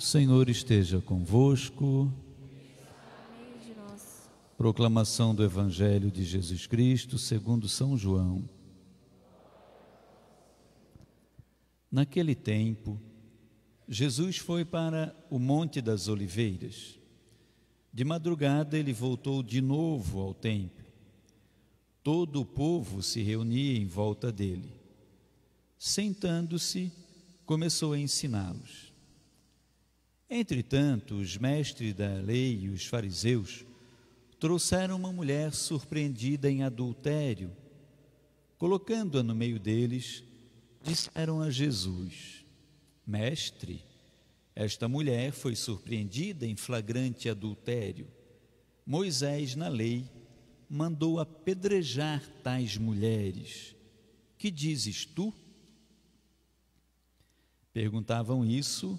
O Senhor esteja convosco. Proclamação do Evangelho de Jesus Cristo segundo São João. Naquele tempo, Jesus foi para o Monte das Oliveiras. De madrugada ele voltou de novo ao templo. Todo o povo se reunia em volta dele. Sentando-se, começou a ensiná-los. Entretanto, os mestres da lei e os fariseus trouxeram uma mulher surpreendida em adultério. Colocando-a no meio deles, disseram a Jesus: Mestre, esta mulher foi surpreendida em flagrante adultério. Moisés, na lei, mandou apedrejar tais mulheres. Que dizes tu? Perguntavam isso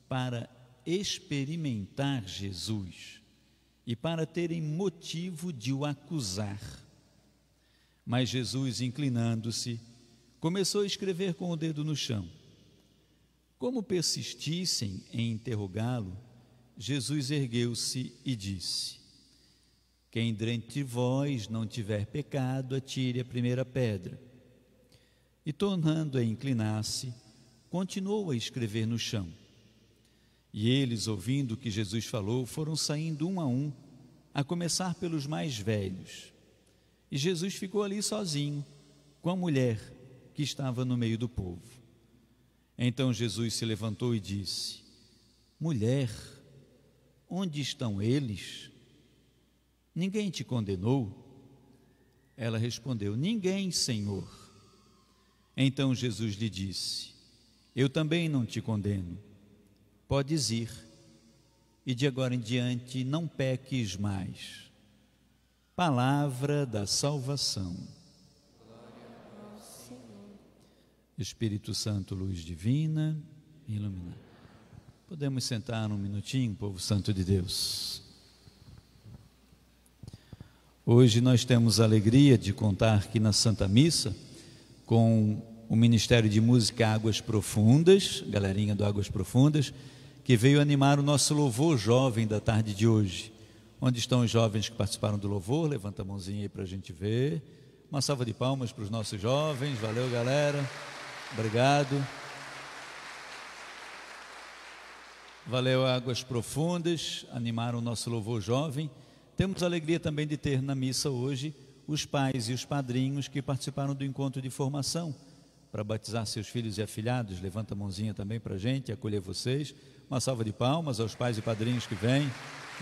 para experimentar Jesus e para terem motivo de o acusar. Mas Jesus, inclinando-se, começou a escrever com o dedo no chão. Como persistissem em interrogá-lo, Jesus ergueu-se e disse: Quem dentre vós não tiver pecado, atire a primeira pedra. E tornando a inclinar-se, continuou a escrever no chão. E eles, ouvindo o que Jesus falou, foram saindo um, a começar pelos mais velhos. E Jesus ficou ali sozinho, com a mulher que estava no meio do povo. Então Jesus se levantou e disse: Mulher, onde estão eles? Ninguém te condenou? Ela respondeu: Ninguém, Senhor. Então Jesus lhe disse: Eu também não te condeno. Podes ir, e de agora em diante não peques mais. Palavra da salvação. Glória ao Senhor. Espírito Santo, luz divina, ilumina. Podemos sentar um minutinho, povo santo de Deus. Hoje nós temos a alegria de contar aqui na Santa Missa com o Ministério de Música Águas Profundas, galerinha do Águas Profundas, que veio animar o nosso louvor jovem da tarde de hoje. Onde estão os jovens que participaram do louvor? Levanta a mãozinha aí para a gente ver. Uma salva de palmas para os nossos jovens. Valeu, galera. Obrigado. Valeu, Águas Profundas, animaram o nosso louvor jovem. Temos a alegria também de ter na missa hoje os pais e os padrinhos que participaram do encontro de formação para batizar seus filhos e afilhados. Levanta a mãozinha também para a gente, acolher vocês. Uma salva de palmas aos pais e padrinhos que vêm.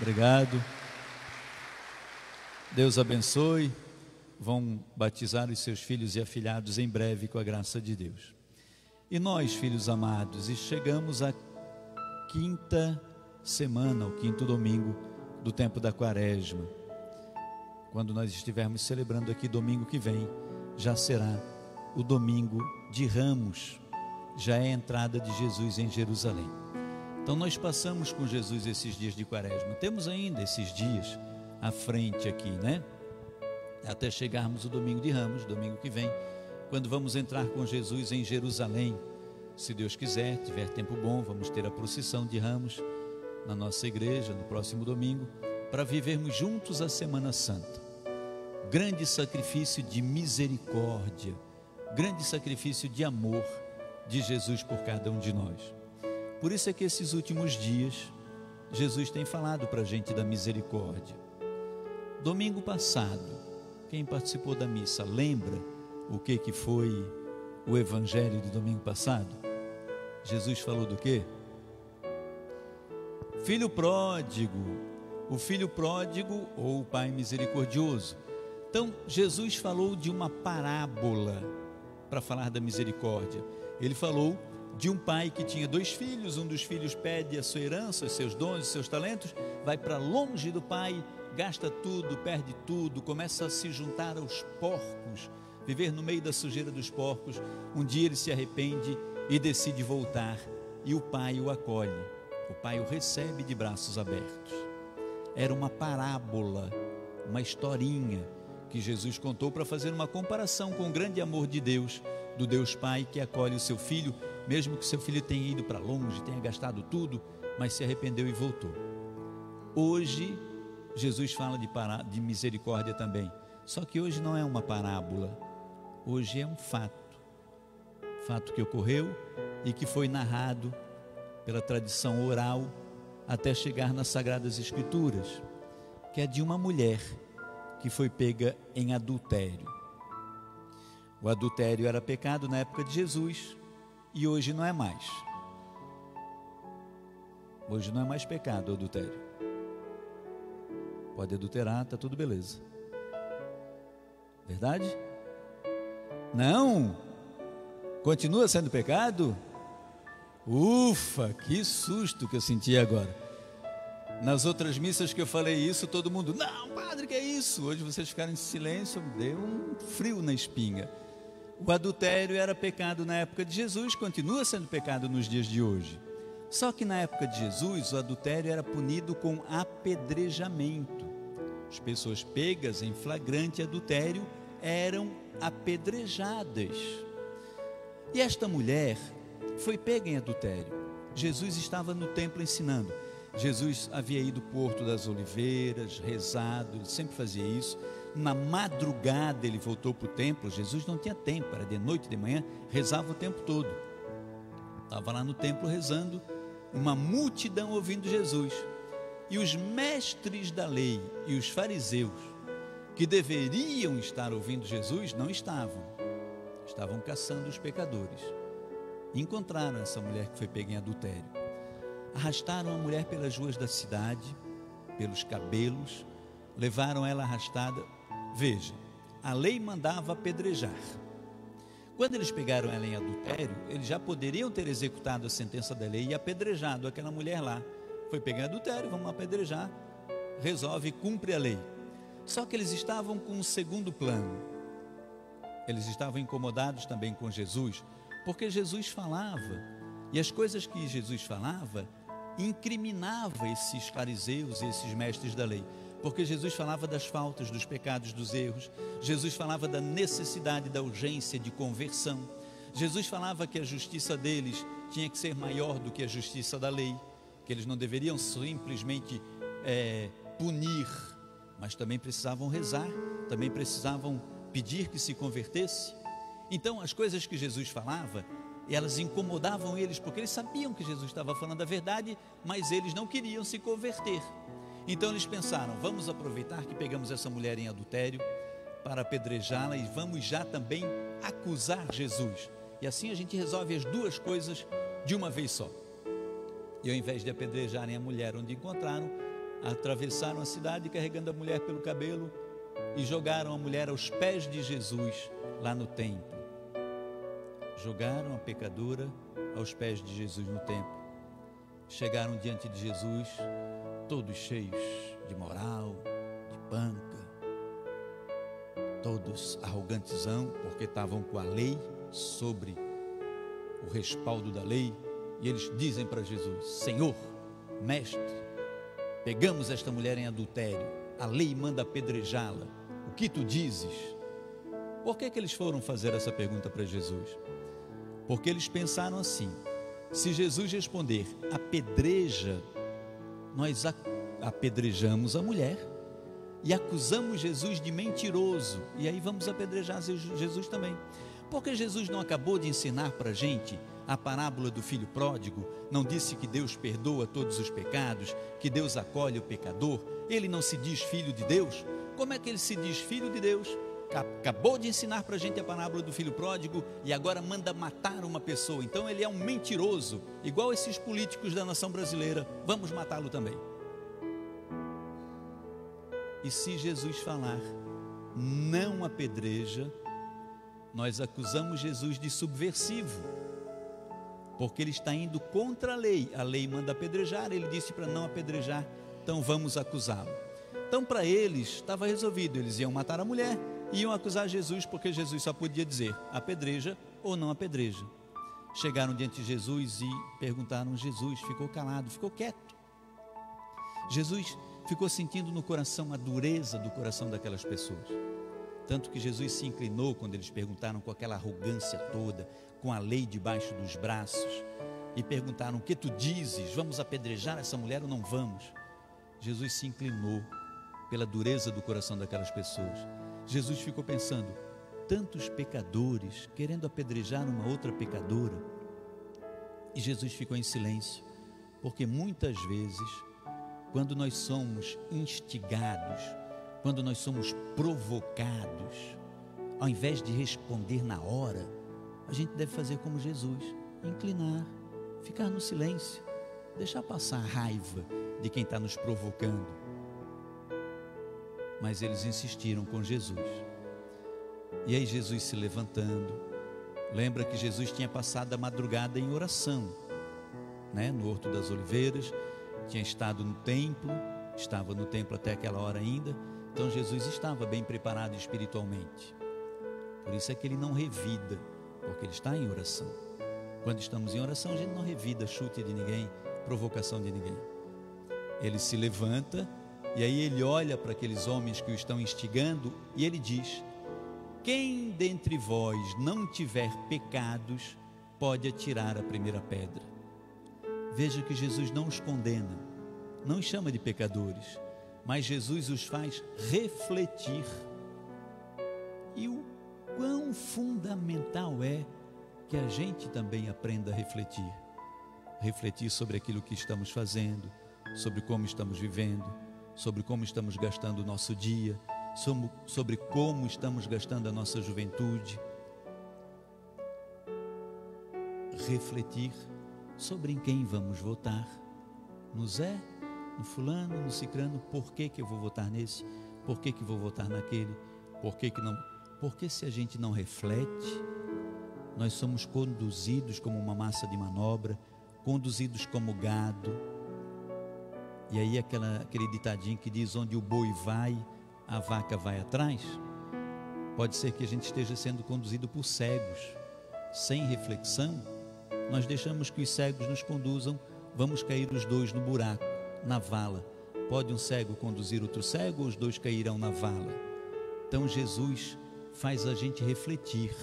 Obrigado. Deus abençoe. Vão batizar os seus filhos e afilhados em breve com a graça de Deus. E nós, filhos amados, chegamos à quinta semana, o quinto domingo do tempo da Quaresma. Quando nós estivermos celebrando aqui domingo que vem, já será o domingo de Ramos, já é a entrada de Jesus em Jerusalém. Então nós passamos com Jesus esses dias de Quaresma, temos ainda esses dias à frente aqui, né? Até chegarmos o domingo de Ramos, domingo que vem, quando vamos entrar com Jesus em Jerusalém. Se Deus quiser, tiver tempo bom, vamos ter a procissão de Ramos na nossa igreja no próximo domingo, para vivermos juntos a Semana Santa. Grande sacrifício de misericórdia, grande sacrifício de amor de Jesus por cada um de nós. Por isso é que esses últimos dias Jesus tem falado para a gente da misericórdia. Domingo passado, quem participou da missa lembra o que foi o evangelho de domingo passado? Jesus falou do quê? Filho pródigo, o filho pródigo ou o pai misericordioso. Então Jesus falou de uma parábola para falar da misericórdia. Ele falou de um pai que tinha 2 filhos, um dos filhos pede a sua herança, os seus dons, os seus talentos, vai para longe do pai, gasta tudo, perde tudo, começa a se juntar aos porcos, viver no meio da sujeira dos porcos. Um dia ele se arrepende e decide voltar, e o pai o acolhe, o pai o recebe de braços abertos. Era uma parábola, uma historinha que Jesus contou para fazer uma comparação com o grande amor de Deus, do Deus Pai que acolhe o seu filho, mesmo que seu filho tenha ido para longe, tenha gastado tudo, mas se arrependeu e voltou. Hoje, Jesus fala de misericórdia também, só que hoje não é uma parábola, hoje é um fato que ocorreu e que foi narrado pela tradição oral até chegar nas Sagradas Escrituras, que é de uma mulher que foi pega em adultério. O adultério era pecado na época de Jesus e hoje não é mais. Hoje não é mais pecado o adultério. Pode adulterar, está tudo beleza. Verdade? Não? Continua sendo pecado? Ufa, que susto que eu senti agora. Nas outras missas que eu falei isso, todo mundo, não, padre, que é isso? Hoje vocês ficaram em silêncio, deu um frio na espinha. O adultério era pecado na época de Jesus, continua sendo pecado nos dias de hoje. Só que na época de Jesus, o adultério era punido com apedrejamento. As pessoas pegas em flagrante adultério eram apedrejadas. E esta mulher foi pega em adultério. Jesus estava no templo ensinando. Jesus havia ido para o Porto das Oliveiras, rezado, ele sempre fazia isso. Na madrugada ele voltou para o templo. Jesus não tinha tempo, era de noite, de manhã, rezava o tempo todo. Estava lá no templo rezando, uma multidão ouvindo Jesus. E os mestres da lei e os fariseus, que deveriam estar ouvindo Jesus, não estavam. Estavam caçando os pecadores. Encontraram essa mulher que foi pega em adultério. Arrastaram a mulher pelas ruas da cidade, pelos cabelos, levaram ela arrastada. Veja, a lei mandava apedrejar. Quando eles pegaram ela em adultério, eles já poderiam ter executado a sentença da lei e apedrejado aquela mulher lá. Foi pegar em adultério, vamos apedrejar, resolve, cumpre a lei. Só que eles estavam com um segundo plano. Eles estavam incomodados também com Jesus, porque Jesus falava, e as coisas que Jesus falava incriminava esses fariseus, esses mestres da lei, porque Jesus falava das faltas, dos pecados, dos erros. Jesus falava da necessidade, da urgência de conversão. Jesus falava que a justiça deles tinha que ser maior do que a justiça da lei, que eles não deveriam simplesmente punir, mas também precisavam rezar, também precisavam pedir que se convertesse. Então as coisas que Jesus falava, elas incomodavam eles, porque eles sabiam que Jesus estava falando a verdade, mas eles não queriam se converter. Então eles pensaram, vamos aproveitar que pegamos essa mulher em adultério para apedrejá-la e vamos já também acusar Jesus. E assim a gente resolve as duas coisas de uma vez só. E ao invés de apedrejarem a mulher onde encontraram, atravessaram a cidade carregando a mulher pelo cabelo e jogaram a mulher aos pés de Jesus lá no templo. Jogaram a pecadora aos pés de Jesus no templo. Chegaram diante de Jesus, todos cheios de moral, de panca, todos arrogantezão, porque estavam com a lei, sobre o respaldo da lei, e eles dizem para Jesus, Senhor, mestre, pegamos esta mulher em adultério, a lei manda apedrejá-la, o que tu dizes? Por que eles foram fazer essa pergunta para Jesus? Porque eles pensaram assim, se Jesus responder, apedreja, nós apedrejamos a mulher e acusamos Jesus de mentiroso, e aí vamos apedrejar Jesus também. Porque Jesus não acabou de ensinar para a gente a parábola do filho pródigo? Não disse que Deus perdoa todos os pecados, que Deus acolhe o pecador? Ele não se diz filho de Deus? Como é que ele se diz filho de Deus? Acabou de ensinar para a gente a parábola do filho pródigo e agora manda matar uma pessoa. Então ele é um mentiroso, igual esses políticos da nação brasileira. Vamos matá-lo também. E se Jesus falar, não apedreja, nós acusamos Jesus de subversivo, porque ele está indo contra a lei manda apedrejar, ele disse para não apedrejar, então vamos acusá-lo. Então para eles estava resolvido, eles iam matar a mulher, iam acusar Jesus, porque Jesus só podia dizer, apedreja ou não apedreja. Chegaram diante de Jesus e perguntaram, Jesus ficou calado, ficou quieto. Jesus ficou sentindo no coração a dureza do coração daquelas pessoas. Tanto que Jesus se inclinou quando eles perguntaram com aquela arrogância toda, com a lei debaixo dos braços. e perguntaram: o que tu dizes? Vamos apedrejar essa mulher ou não vamos? Jesus se inclinou pela dureza do coração daquelas pessoas. Jesus ficou pensando: tantos pecadores querendo apedrejar uma outra pecadora. E Jesus ficou em silêncio, porque muitas vezes, quando nós somos instigados, quando nós somos provocados, ao invés de responder na hora, a gente deve fazer como Jesus: inclinar, ficar no silêncio, deixar passar a raiva de quem está nos provocando. Mas eles insistiram com Jesus. E aí Jesus se levantando, lembra que Jesus tinha passado a madrugada em oração, né? No Horto das Oliveiras, tinha estado no templo, estava no templo até aquela hora ainda. Então Jesus estava bem preparado espiritualmente. Por isso é que ele não revida, porque ele está em oração. Quando estamos em oração, a gente não revida chute de ninguém, provocação de ninguém. Ele se levanta e aí ele olha para aqueles homens que o estão instigando e ele diz: quem dentre vós não tiver pecados, pode atirar a primeira pedra. Veja que Jesus não os condena, não os chama de pecadores, mas Jesus os faz refletir. E o quão fundamental é que a gente também aprenda a refletir. Refletir sobre aquilo que estamos fazendo, sobre como estamos vivendo, sobre como estamos gastando o nosso dia, sobre como estamos gastando a nossa juventude. Refletir sobre em quem vamos votar. No Zé, no fulano, no cicrano. Por que eu vou votar nesse? Por que vou votar naquele? Por que não? Porque se a gente não reflete, nós somos conduzidos como uma massa de manobra, conduzidos como gado. E aí aquele ditadinho que diz: onde o boi vai, a vaca vai atrás. Pode ser que a gente esteja sendo conduzido por cegos. Sem reflexão, nós deixamos que os cegos nos conduzam, vamos cair os dois no buraco, na vala. Pode um cego conduzir outro cego, ou os dois cairão na vala? Então Jesus faz a gente refletir,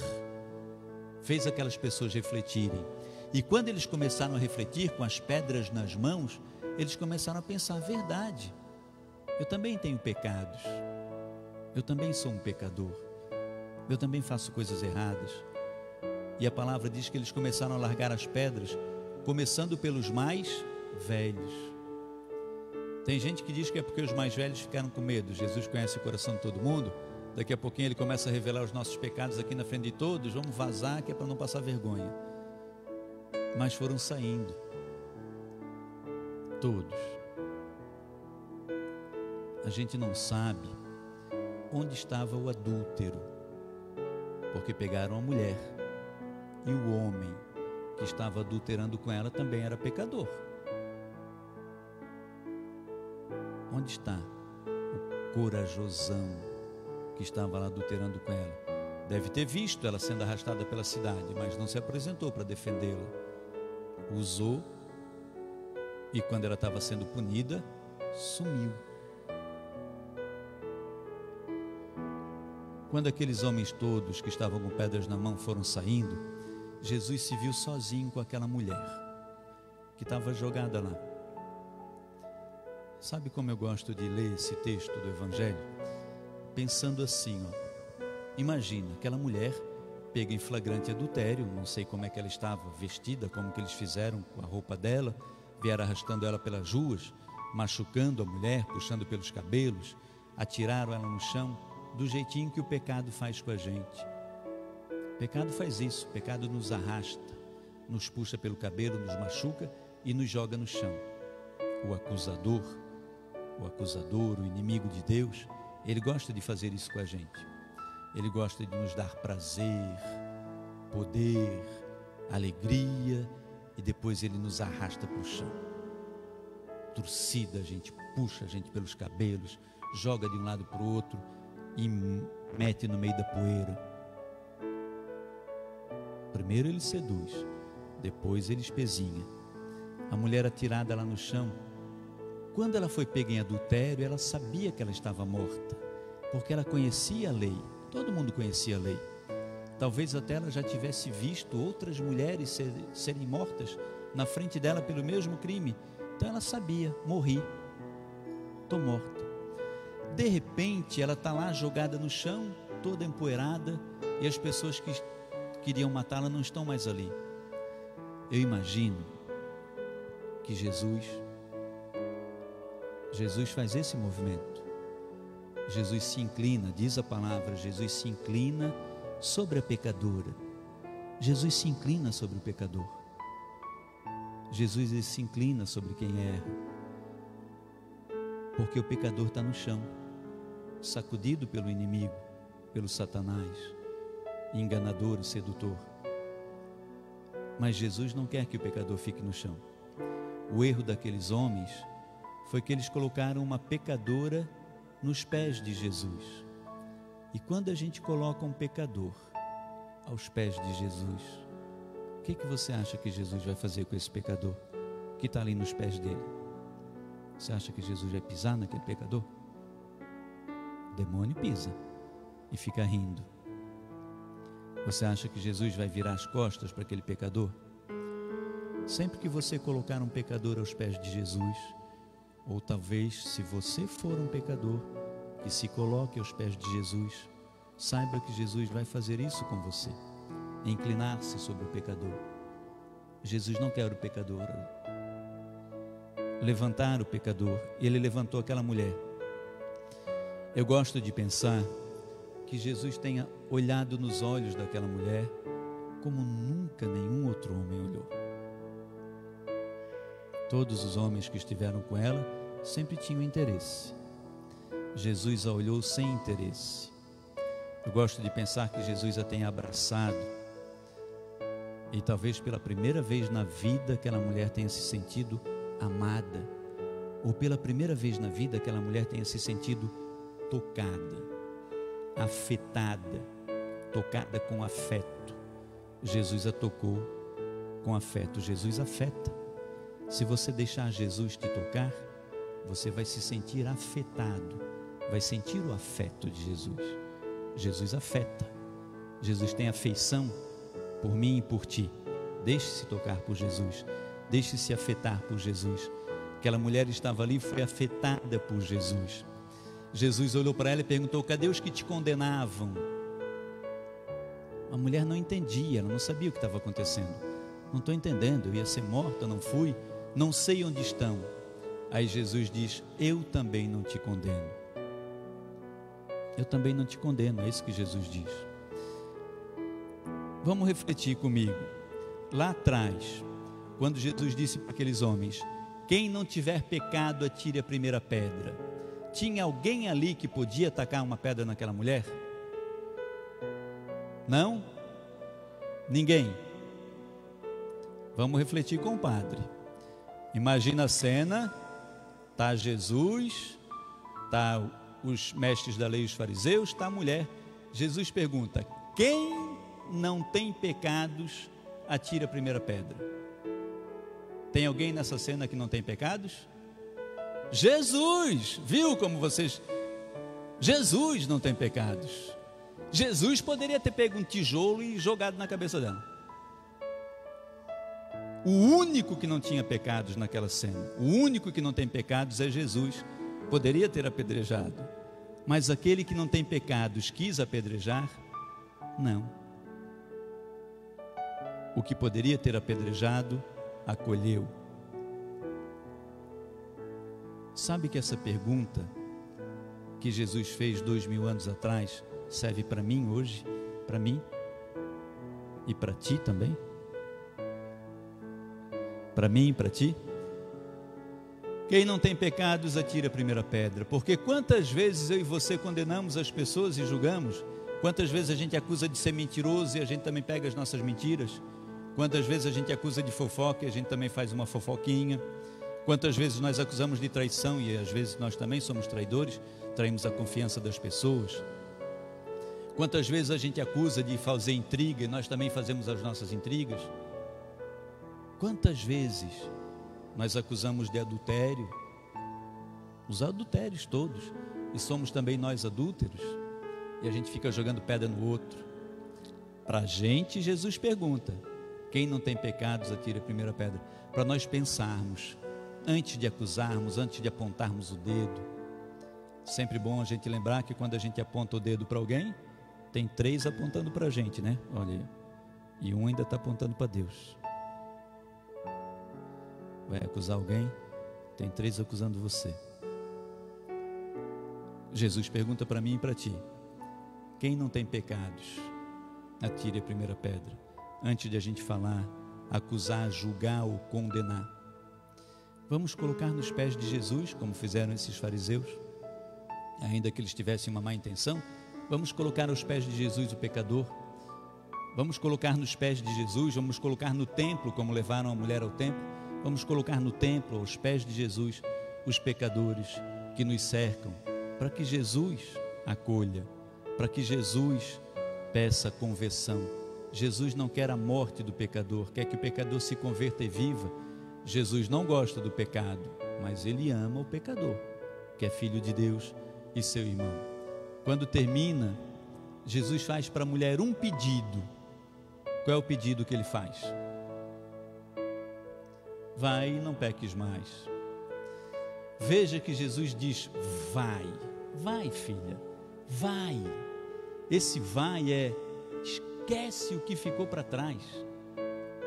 fez aquelas pessoas refletirem. E quando eles começaram a refletir com as pedras nas mãos, eles começaram a pensar: verdade, eu também tenho pecados, eu também sou um pecador, eu também faço coisas erradas. E a palavra diz que eles começaram a largar as pedras, começando pelos mais velhos. Tem gente que diz que é porque os mais velhos ficaram com medo. Jesus conhece o coração de todo mundo. Daqui a pouquinho ele começa a revelar os nossos pecados aqui na frente de todos. Vamos vazar, que é para não passar vergonha. Mas foram saindo todos. A gente não sabe onde estava o adúltero, porque pegaram a mulher, e o homem que estava adulterando com ela também era pecador. Onde está o corajosão que estava lá adulterando com ela? Deve ter visto ela sendo arrastada pela cidade, mas não se apresentou para defendê-la. Usou, e quando ela estava sendo punida, sumiu. Quando aqueles homens todos que estavam com pedras na mão foram saindo, Jesus se viu sozinho com aquela mulher que estava jogada lá. Sabe como eu gosto de ler esse texto do Evangelho? Pensando assim, imagina aquela mulher pega em flagrante adultério, não sei como é que ela estava vestida, como que eles fizeram com a roupa dela, vieram arrastando ela pelas ruas, machucando a mulher, puxando pelos cabelos, atiraram ela no chão, do jeitinho que o pecado faz com a gente. O pecado faz isso, o pecado nos arrasta, nos puxa pelo cabelo, nos machuca e nos joga no chão. O acusador, o inimigo de Deus, ele gosta de fazer isso com a gente. Ele gosta de nos dar prazer, poder, alegria, e depois ele nos arrasta para o chão. Torcida, a gente puxa a gente pelos cabelos, joga de um lado para o outro e mete no meio da poeira. Primeiro ele seduz, depois ele espezinha. A mulher atirada lá no chão, quando ela foi pega em adultério, ela sabia que ela estava morta, porque ela conhecia a lei. Todo mundo conhecia a lei. Talvez até ela já tivesse visto outras mulheres serem mortas na frente dela pelo mesmo crime. Então ela sabia, morri, estou morta. De repente ela está lá jogada no chão, toda empoeirada, e as pessoas que queriam matá-la não estão mais ali. Eu imagino que Jesus faz esse movimento. Jesus se inclina, diz a palavra, Jesus se inclina sobre a pecadora. Jesus se inclina sobre o pecador. Jesus se inclina sobre quem erra. Porque o pecador está no chão, sacudido pelo inimigo, pelo Satanás, enganador e sedutor. Mas Jesus não quer que o pecador fique no chão. O erro daqueles homens foi que eles colocaram uma pecadora nos pés de Jesus. E quando a gente coloca um pecador aos pés de Jesus, o que você acha que Jesus vai fazer com esse pecador que está ali nos pés dele? Você acha que Jesus vai pisar naquele pecador? O demônio pisa e fica rindo. Você acha que Jesus vai virar as costas para aquele pecador? Sempre que você colocar um pecador aos pés de Jesus, ou talvez se você for um pecador que se coloque aos pés de Jesus, saiba que Jesus vai fazer isso com você, inclinar-se sobre o pecador. Jesus não quer o pecador levantar o pecador. Ele levantou aquela mulher. Eu gosto de pensar que Jesus tenha olhado nos olhos daquela mulher como nunca nenhum outro homem olhou. Todos os homens que estiveram com ela sempre tinham interesse. Jesus a olhou sem interesse. Eu gosto de pensar que Jesus a tenha abraçado, e talvez pela primeira vez na vida aquela mulher tenha se sentido amada, ou pela primeira vez na vida aquela mulher tenha se sentido tocada, afetada, tocada com afeto. Jesus a tocou com afeto. Jesus afeta. Se você deixar Jesus te tocar, você vai se sentir afetado, vai sentir o afeto de Jesus. Jesus afeta. Jesus tem afeição por mim e por ti. Deixe-se tocar por Jesus, deixe-se afetar por Jesus. Aquela mulher estava ali, foi afetada por Jesus. Jesus olhou para ela e perguntou: cadê os que te condenavam? A mulher não entendia, ela não sabia o que estava acontecendo. Não estou entendendo, eu ia ser morta, não fui, não sei onde estão. Aí Jesus diz: eu também não te condeno. Eu também não te condeno, é isso que Jesus diz. Vamos refletir comigo. Lá atrás, quando Jesus disse para aqueles homens: quem não tiver pecado, atire a primeira pedra. Tinha alguém ali que podia tacar uma pedra naquela mulher? Não? Ninguém? Vamos refletir com o padre. Imagina a cena, está Jesus, está os mestres da lei e os fariseus, está a mulher. Jesus pergunta: quem não tem pecados, atire a primeira pedra. Tem alguém nessa cena que não tem pecados? Jesus, viu como vocês... Jesus não tem pecados. Jesus poderia ter pego um tijolo e jogado na cabeça dela. O único que não tinha pecados naquela cena, o único que não tem pecados é Jesus. Poderia ter apedrejado, mas aquele que não tem pecados quis apedrejar? Não. O que poderia ter apedrejado, acolheu. Sabe que essa pergunta que Jesus fez 2000 anos atrás serve para mim hoje, para mim e para ti também? Para mim e para ti? Quem não tem pecados, atire a primeira pedra. Porque quantas vezes eu e você condenamos as pessoas e julgamos? Quantas vezes a gente acusa de ser mentiroso e a gente também pega as nossas mentiras? Quantas vezes a gente acusa de fofoca e a gente também faz uma fofoquinha? Quantas vezes nós acusamos de traição e às vezes nós também somos traidores, traímos a confiança das pessoas? Quantas vezes a gente acusa de fazer intriga e nós também fazemos as nossas intrigas? Quantas vezes nós acusamos de adultério? Os adultérios todos, e somos também nós adúlteros, e a gente fica jogando pedra no outro. Para a gente, Jesus pergunta: Quem não tem pecados, atire a primeira pedra. Para nós pensarmos, antes de acusarmos, antes de apontarmos o dedo. Sempre bom a gente lembrar que quando a gente aponta o dedo para alguém, tem 3 apontando para a gente, né? Olha aí. E um ainda está apontando para Deus. Vai acusar alguém, tem 3 acusando você. Jesus pergunta para mim e para ti: quem não tem pecados, atire a primeira pedra. Antes de a gente falar, acusar, julgar ou condenar, vamos colocar nos pés de Jesus, como fizeram esses fariseus, ainda que eles tivessem uma má intenção. Vamos colocar aos pés de Jesus o pecador. Vamos colocar nos pés de Jesus, vamos colocar no templo, como levaram a mulher ao templo. Vamos colocar no templo, aos pés de Jesus, os pecadores que nos cercam, para que Jesus acolha, para que Jesus peça conversão. Jesus não quer a morte do pecador, quer que o pecador se converta e viva. Jesus não gosta do pecado, mas Ele ama o pecador, que é filho de Deus e seu irmão. Quando termina, Jesus faz para a mulher um pedido. Qual é o pedido que Ele faz? Vai e não peques mais. Veja que Jesus diz: vai filha, vai. Esse vai é: esquece o que ficou para trás,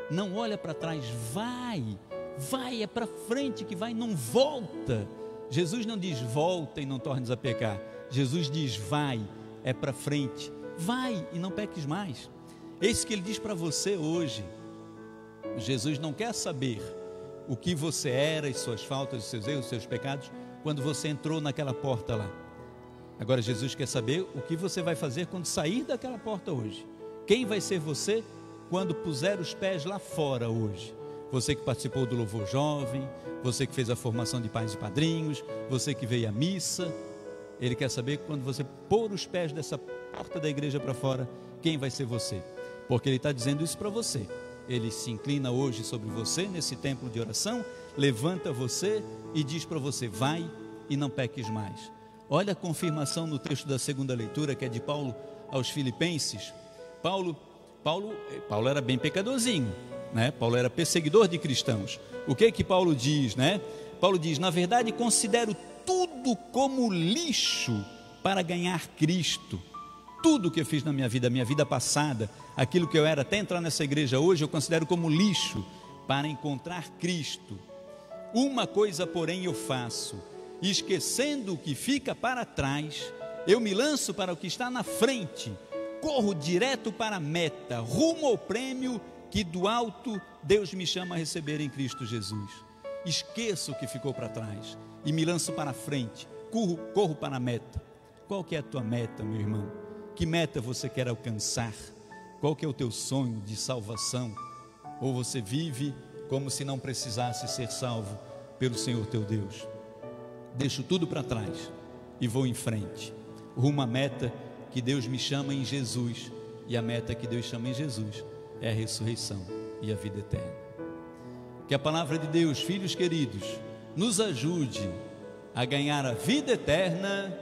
não olha para trás, vai é para frente que vai, não volta. Jesus não diz volta e não tornes a pecar. Jesus diz vai, é para frente, vai e não peques mais. É isso que Ele diz para você hoje. Jesus não quer saber o que você era, as suas faltas, os seus erros, os seus pecados, quando você entrou naquela porta lá. Agora Jesus quer saber o que você vai fazer quando sair daquela porta hoje. Quem vai ser você quando puser os pés lá fora hoje? Você que participou do louvor jovem, você que fez a formação de pais e padrinhos, você que veio à missa. Ele quer saber quando você pôr os pés dessa porta da igreja para fora, quem vai ser você? Porque Ele está dizendo isso para você. Ele se inclina hoje sobre você, nesse templo de oração, levanta você e diz para você: vai e não peques mais. Olha a confirmação no texto da segunda leitura, que é de Paulo aos Filipenses. Paulo era bem pecadorzinho, né? Paulo era perseguidor de cristãos. O que Paulo diz, né? Paulo diz: na verdade considero tudo como lixo para ganhar Cristo. Tudo que eu fiz na minha vida passada, aquilo que eu era até entrar nessa igreja hoje, eu considero como lixo para encontrar Cristo. Uma coisa, porém, eu faço: esquecendo o que fica para trás, eu me lanço para o que está na frente, corro direto para a meta, rumo ao prêmio que do alto Deus me chama a receber em Cristo Jesus. Esqueço o que ficou para trás e me lanço para a frente, corro para a meta. Qual que é a tua meta, meu irmão? Que meta você quer alcançar? Qual que é o teu sonho de salvação? Ou você vive como se não precisasse ser salvo pelo Senhor teu Deus? Deixo tudo para trás e vou em frente, rumo à meta que Deus me chama em Jesus. E a meta que Deus chama em Jesus é a ressurreição e a vida eterna. Que a palavra de Deus, filhos queridos, nos ajude a ganhar a vida eterna